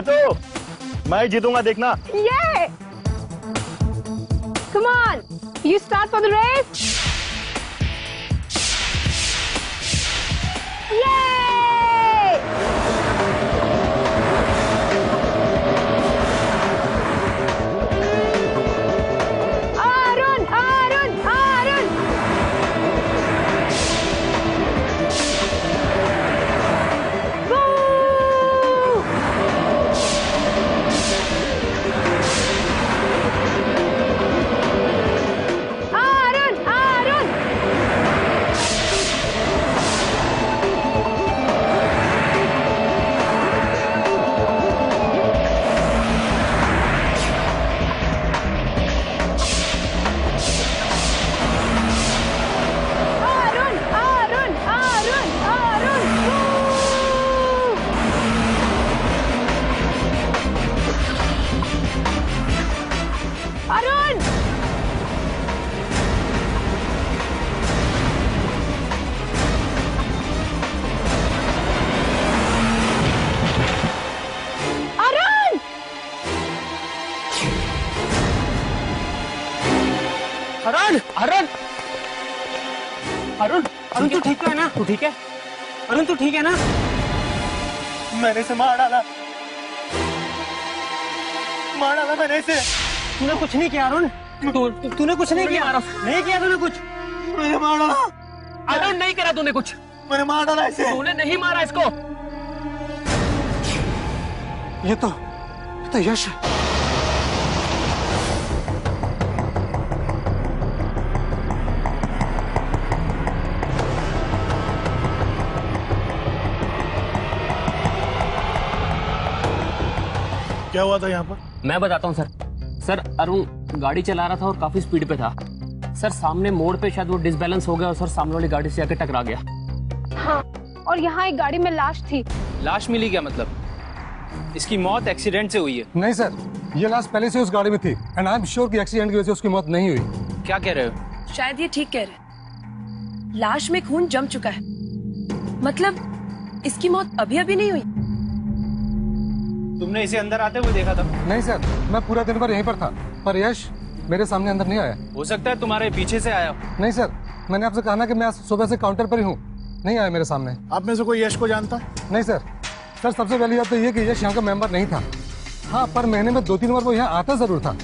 तो मैं जीतूंगा, देखना। ये come on, you start for the race. Yay! Arun, Arun, Arun. Woo! Arun, Arun. Arun, Arun, Arun, Arun. Woo! Arun! Arun! Arun Arun Arun Arun तू ठीक है ना? तू ठीक है अरुण? तू ठीक है ना? मैंने इसे मार डाला मैंने इसे। तूने कुछ नहीं किया अरुण। तूने कुछ नहीं किया। नहीं किया तूने कुछ। मैंने मार डाला। अरुण नहीं करा तूने कुछ। मैंने मार डाला इसे। तूने नहीं मारा इसको। ये तो यश है। क्या हुआ था यहाँ पर? मैं बताता हूँ सर अरुण गाड़ी चला रहा था और काफी स्पीड पे था सर। सामने मोड़ पे शायद वो डिसबैलेंस हो गया और सर सामने वाली गाड़ी से जाके टकरा गया। हाँ, और यहाँ एक गाड़ी में लाश थी। लाश मिली क्या? मतलब इसकी मौत एक्सीडेंट से हुई है? नहीं सर, ये लाश पहले से उस गाड़ी में थी एंड आई एम श्योर कि एक्सीडेंट की वजह से उसकी मौत नहीं हुई। क्या कह रहे हो? शायद ये ठीक कह रहे हैं। लाश में खून जम चुका है, मतलब इसकी मौत अभी अभी नहीं हुई। तुमने इसे अंदर आते हुए देखा था? नहीं सर, मैं पूरा दिन भर यहीं पर था, पर यश मेरे सामने अंदर नहीं आया। हो सकता है तुम्हारे पीछे से आया हो। नहीं सर, मैंने आपसे कहा ना कि मैं आज सुबह से काउंटर पर ही हूँ, नहीं आया मेरे सामने। आप में से कोई यश को जानता है? नहीं सर सबसे पहली बात तो ये कि यश यहाँ का मेंबर नहीं था। हाँ, पर महीने में 2-3 बार वो यहाँ आता जरूर था।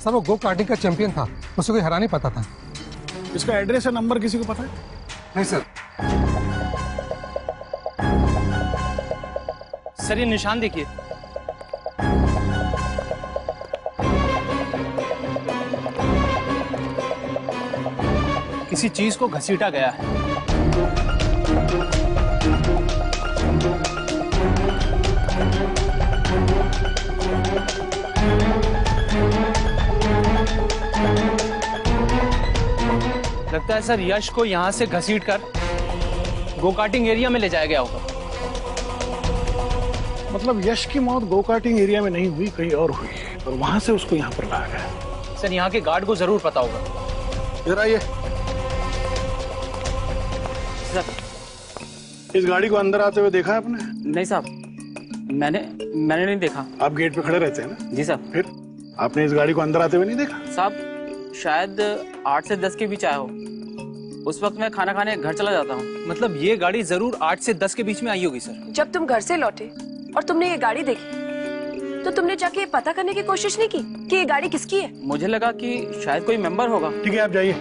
सर वो गो कार्टिंग का चैंपियन था, उसे कोई हरा नहीं पता था। इसका एड्रेस या नंबर किसी को पता है? नहीं सर। सर ये निशान देखिए। किसी चीज को घसीटा गया है। लगता है सर यश को यहाँ से घसीट कर गो कार्टिंग एरिया में ले जाया गया होगा। मतलब यश की मौत गो कार्टिंग एरिया में नहीं हुई, कहीं और हुई है और वहां से उसको यहाँ पर लाया गया। सर यहाँ के गार्ड को जरूर पता होगा। इधर आइए। सर इस गाड़ी को अंदर आते हुए देखा है आपने? नहीं साहब, मैंने नहीं देखा। आप गेट पे खड़े रहते हैं ना? जी साहब। फिर आपने इस गाड़ी को अंदर आते हुए नहीं देखा? साहब शायद 8 से 10 के बीच आया हो। उस वक्त मैं खाना खाने घर चला जाता हूँ। मतलब ये गाड़ी जरूर 8 से 10 के बीच में आई होगी सर। जब तुम घर से लौटे और तुमने ये गाड़ी देखी तो तुमने जाके ये पता करने की कोशिश नहीं की कि ये गाड़ी किसकी है? मुझे लगा कि शायद कोई मेंबर होगा। ठीक है, आप जाइए।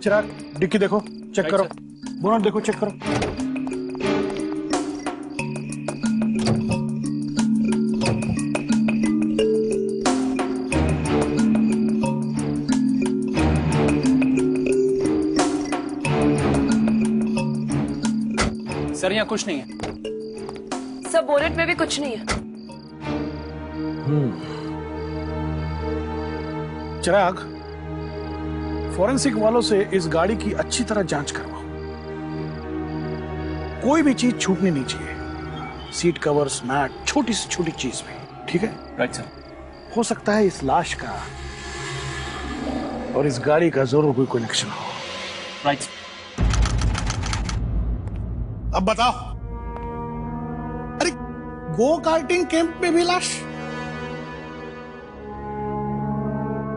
चिराग डिक्की देखो, चेक करो। बोनट देखो, चेक करो। सर यहाँ कुछ नहीं है। सब बोनेट में भी कुछ नहीं है। चिराग, फॉरेंसिक वालों से इस गाड़ी की अच्छी तरह जांच करवाओ। कोई भी चीज छूटनी नहीं चाहिए। सीट कवर्स, मैट, छोटी से छोटी चीज भी। ठीक है? Right sir. हो सकता है इस लाश का और इस गाड़ी का जरूर कोई कनेक्शन हो। राइट। अब बताओ, अरे गो कार्टिंग कैंप में भी लाश?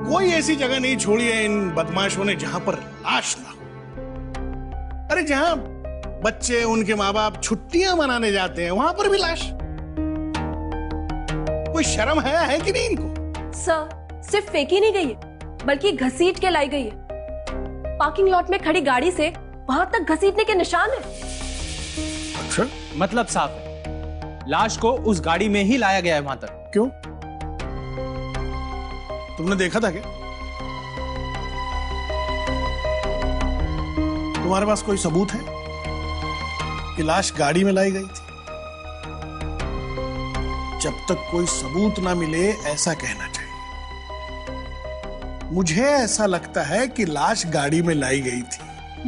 कोई ऐसी जगह नहीं छोड़ी है इन बदमाशों ने जहां पर लाश ना हो। अरे जहां बच्चे उनके माँ बाप छुट्टियां मनाने जाते हैं वहां पर भी लाश। कोई शर्म है कि नहीं इनको? सर, सिर्फ फेंकी नहीं गई है बल्कि घसीट के लाई गई है। पार्किंग लॉट में खड़ी गाड़ी से वहां तक घसीटने के निशान है। अच्छा, मतलब साफ है, लाश को उस गाड़ी में ही लाया गया है वहां तक। क्यों? तुमने देखा था क्या? तुम्हारे पास कोई सबूत है कि लाश गाड़ी में लाई गई थी? जब तक कोई सबूत ना मिले ऐसा कहना चाहिए। मुझे ऐसा लगता है कि लाश गाड़ी में लाई गई थी।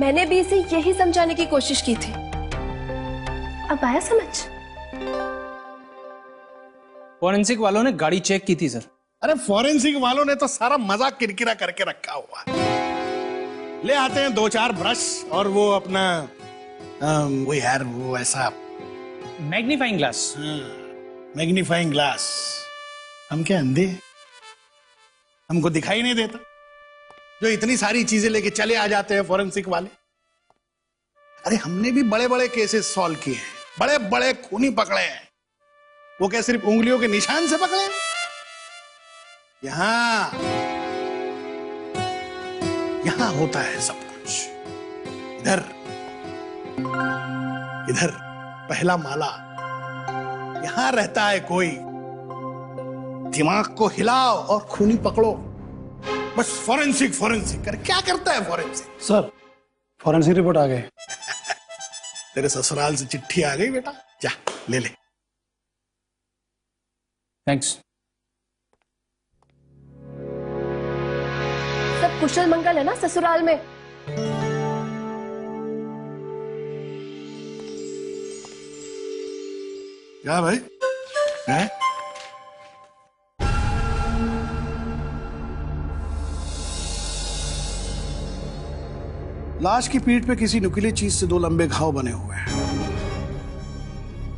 मैंने भी इसे यही समझाने की कोशिश की थी। अब आया समझ? फॉरेंसिक वालों ने गाड़ी चेक की थी सर। अरे फॉरेंसिक वालों ने तो सारा मजाक किरकिरा करके रखा हुआ है। ले आते हैं 2-4 ब्रश और वो अपना वो यार वो ऐसा मैग्नीफाइंग ग्लास। Magnifying glass. हम क्या अंधे हैं? हमको दिखाई नहीं देता जो इतनी सारी चीजें लेके चले आ जाते हैं फॉरेंसिक वाले? अरे हमने भी बड़े बड़े केसेस सॉल्व किए हैं, बड़े बड़े खूनी पकड़े हैं। वो क्या सिर्फ उंगलियों के निशान से पकड़े हैं? यहां होता है सब कुछ। इधर इधर पहला माला, यहां रहता है कोई। दिमाग को हिलाओ और खूनी पकड़ो। बस फॉरेंसिक फॉरेंसिक कर क्या करता है फॉरेंसिक? सर, फॉरेंसिक रिपोर्ट आ गए। तेरे ससुराल से चिट्ठी आ गई बेटा, जा ले ले। थैंक्स। सब कुशल मंगल है ना ससुराल में? क्या भाई है? लाश की पीठ पे किसी नुकीली चीज से 2 लंबे घाव बने हुए हैं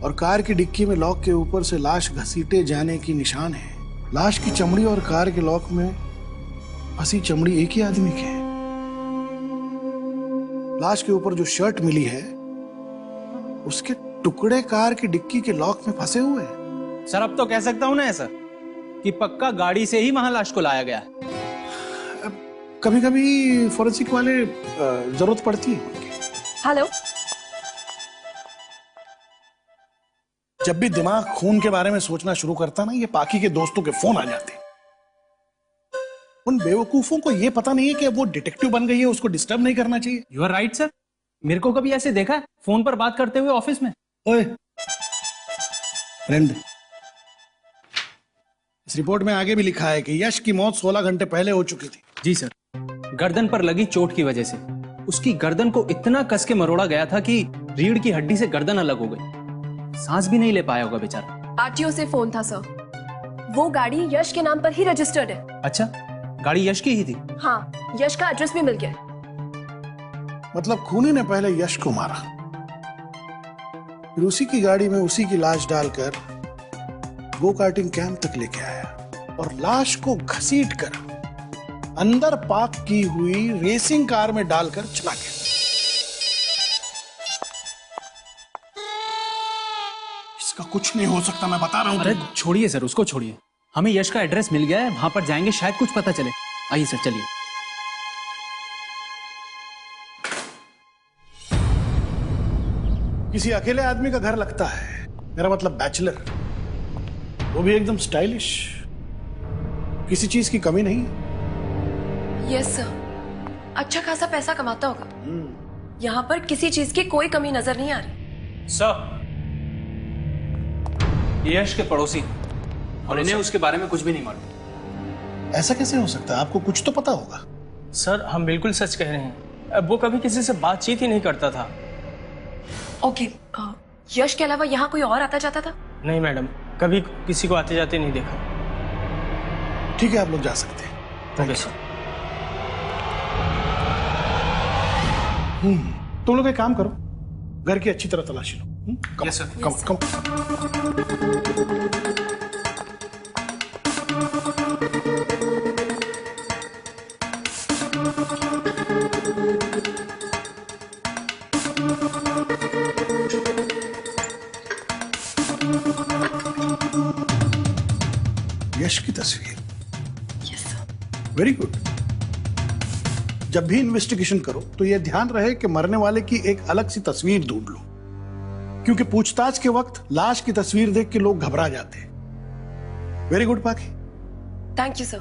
और कार की डिक्की में लॉक के ऊपर से लाश घसीटे जाने की निशान है। लाश की चमड़ी और कार के लॉक में फंसी चमड़ी एक ही आदमी की है। लाश के ऊपर जो शर्ट मिली है उसके टुकड़े कार की डिक्की के लॉक में फंसे हुए हैं। सर अब तो कह सकता हूं ना ऐसा कि पक्का गाड़ी से ही वहां लाश को लाया गया है। कभी कभी फॉरेंसिक वाले जरूरत पड़ती है उनकी। हेलो, जब भी दिमाग खून के बारे में सोचना शुरू करता ना, ये पाकी के दोस्तों के फोन आ जाते हैं। उन बेवकूफों को ये पता नहीं है कि अब वो डिटेक्टिव बन गई है, उसको डिस्टर्ब नहीं करना चाहिए। You are right sir. मेरे को कभी ऐसे देखा है फोन पर बात करते हुए ऑफिस में? ओए, रहने दे। इस रिपोर्ट में आगे भी लिखा है कि यश की मौत 16 घंटे पहले हो चुकी थी। जी सर। गर्दन पर लगी चोट की वजह से उसकी गर्दन को इतना कस के मरोड़ा गया था कि रीढ़ की हड्डी से गर्दन अलग हो गई। सांस भी नहीं ले पाया होगा बेचारा। आरटीओ से फोन था सर। वो गाड़ी यश के नाम पर ही रजिस्टर्ड है। अच्छा, गाड़ी यश की ही थी? हाँ, यश का एड्रेस भी मिल गया। मतलब खूनी ने पहले यश को मारा, फिर उसी की गाड़ी में उसी की लाश डालकर गो कार्टिंग कैंप तक लेके आया और लाश को घसीट कर अंदर पार्क की हुई रेसिंग कार में डालकर चला गया। इसका कुछ नहीं हो सकता, मैं बता रहा हूं। अरे छोड़िए सर, उसको छोड़िए। हमें यश का एड्रेस मिल गया है, वहां पर जाएंगे, शायद कुछ पता चले। आइए सर, चलिए। किसी अकेले आदमी का घर लगता है, मेरा मतलब बैचलर, वो भी एकदम स्टाइलिश, किसी चीज की कमी नहीं। यस सर, अच्छा खासा पैसा कमाता होगा। यहाँ पर किसी चीज की कोई कमी नजर नहीं आ रही। सर, यश के पड़ोसी और इन्हें उसके बारे में कुछ भी नहीं मालूम। ऐसा कैसे हो सकता है? आपको कुछ तो पता होगा। सर, हम बिल्कुल सच कह रहे हैं। वो कभी किसी से बातचीत ही नहीं करता था। ओके, यश the अलावा यहाँ कोई और आता जाता था? नहीं मैडम, कभी किसी को आते जाते नहीं देखा। ठीक है, आप लोग जा सकते हैं। Okay sir. तुम लोग एक काम करो, घर की अच्छी तरह तलाशी लो। Yes, sir. कम यश की तस्वीर। Very good. जब भी इन्वेस्टिगेशन करो तो यह ध्यान रहे कि मरने वाले की एक अलग सी तस्वीर ढूंढ लो, क्योंकि पूछताछ के वक्त लाश की तस्वीर देख के लोग घबरा जाते हैं। वेरी गुड पाखी। Thank you sir.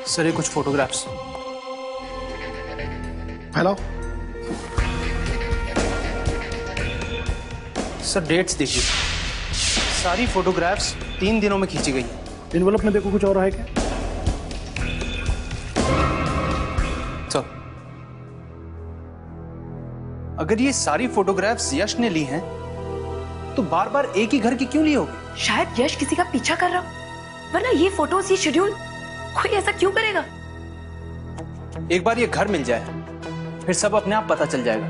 सर ये कुछ फोटोग्राफ्स। हेलो सर डेट्स देखिए, सारी फोटोग्राफ्स 3 दिनों में खींची गई हैं। इन्वेलप में देखो कुछ और है क्या? सर अगर ये सारी फोटोग्राफ्स यश ने ली हैं तो बार बार एक ही घर की क्यों ली होगी? शायद यश किसी का पीछा कर रहा, वरना ये फोटोज, ये शेड्यूल कोई ऐसा क्यों करेगा? एक बार ये घर मिल जाए फिर सब अपने आप पता चल जाएगा।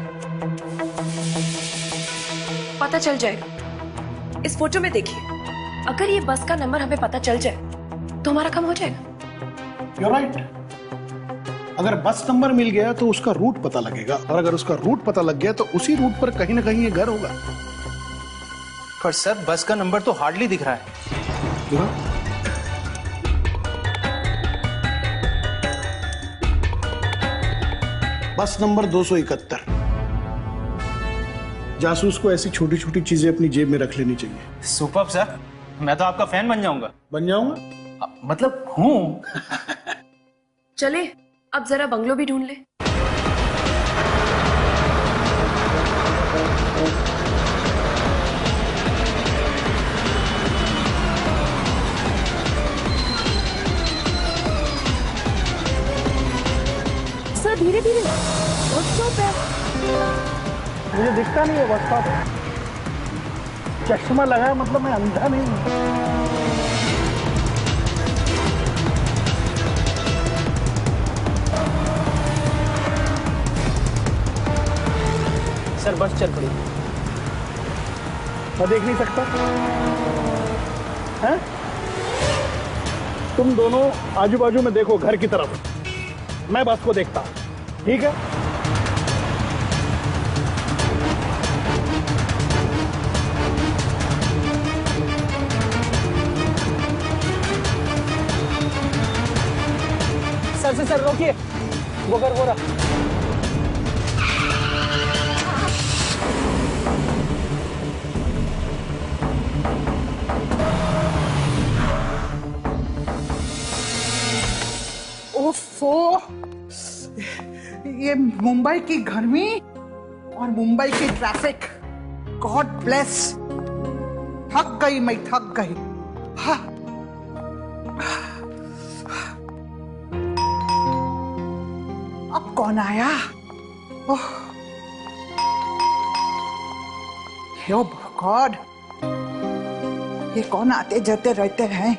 पता चल जाएगा। इस फोटो में देखिए, अगर ये बस का नंबर हमें पता चल जाए तो हमारा काम हो जाएगा। You're right। अगर बस नंबर मिल गया तो उसका रूट पता लगेगा, और अगर उसका रूट पता लग गया तो उसी रूट पर कहीं ना कहीं ये घर होगा। पर सर बस का नंबर तो हार्डली दिख रहा है। बस नंबर 271। जासूस को ऐसी छोटी छोटी चीजें अपनी जेब में रख लेनी चाहिए। सुपर्ब सर, मैं तो आपका फैन बन जाऊंगा। बन जाऊंगा? मतलब हूँ। चले अब जरा बंगलो भी ढूंढ ले। सर धीरे धीरे, बहुत स्टॉप है। मुझे दिखता नहीं है बस स्टॉप। चश्मा लगाया मतलब मैं अंधा नहीं हूं। सर बस चल पड़ी। मैं देख नहीं सकता हैं? तुम दोनों आजू बाजू में देखो घर की तरफ, मैं बस को देखता हूं। ठीक है? सर रोकिए, वो कर वो रहा। ओफो, ये मुंबई की गर्मी और मुंबई की ट्रैफिक, गॉड ब्लेस। थक गई मैं, थक गई। हाँ। अब कौन आया? ओह, गॉड, ये कौन आते जाते रहते हैं?